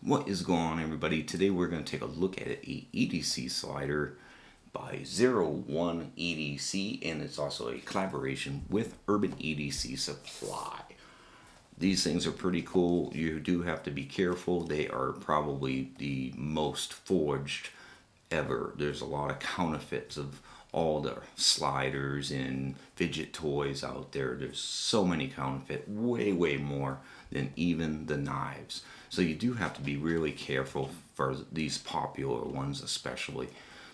What is going on, everybody? Today we're going to take a look at a EDC slider by One EDC, and it's also a collaboration with Urban EDC Supply. These things are pretty cool. You do have to be careful. They are probably the most forged ever. There's a lot of counterfeits of all the sliders and fidget toys out there. There's so many counterfeit, way more than even the knives. So you do have to be really careful for these popular ones, especially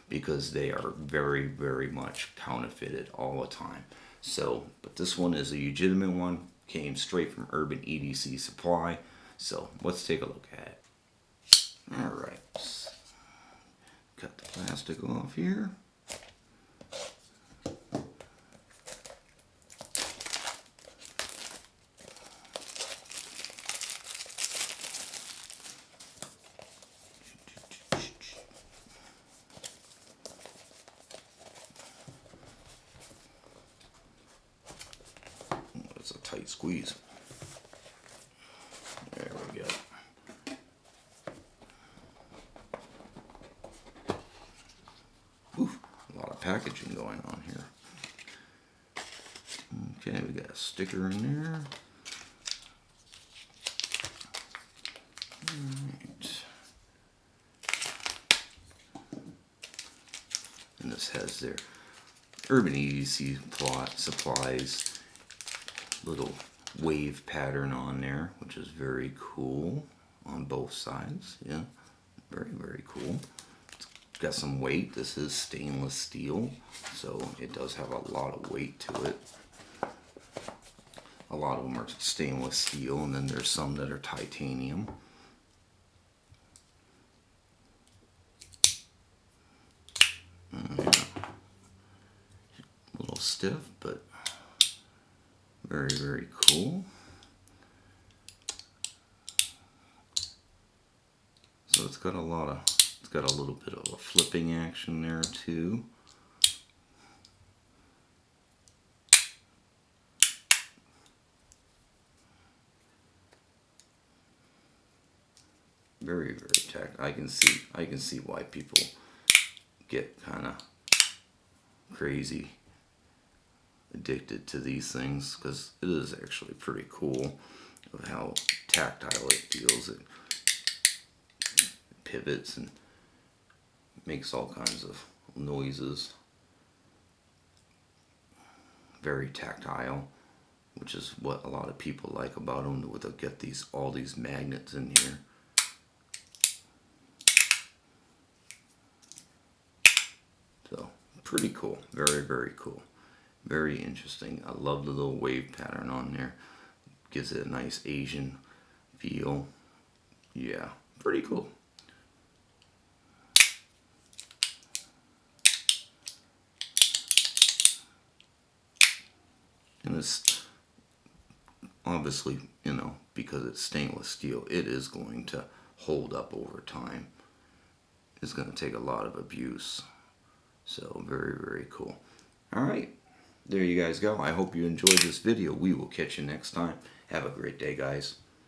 because they are very much counterfeited all the time. So, but this one is a legitimate one, came straight from Urban EDC Supply. So let's take a look at it. Alright, cut the plastic off here. It's a tight squeeze. There we go. Oof, a lot of packaging going on here. Okay, we got a sticker in there. Alright. And this has their Urban EDC Supplies little wave pattern on there, which is very cool on both sides. Yeah, very cool. It's got some weight. This is stainless steel, so it does have a lot of weight to it. A lot of them are stainless steel, and then there's some that are titanium. Yeah. A little stiff, but very cool. So it's got a little bit of a flipping action there too. Very tact. I can see why people get kind of crazy addicted to these things, because it is actually pretty cool of how tactile it feels. It pivots and makes all kinds of noises. Very tactile, which is what a lot of people like about them. They'll get all these magnets in here. So pretty cool. Very cool. Very interesting. I love the little wave pattern on there. Gives it a nice Asian feel. Yeah, pretty cool. And it's obviously, because it's stainless steel, it is going to hold up over time. It's going to take a lot of abuse. So very cool. All right. There you guys go. I hope you enjoyed this video. We will catch you next time. Have a great day, guys.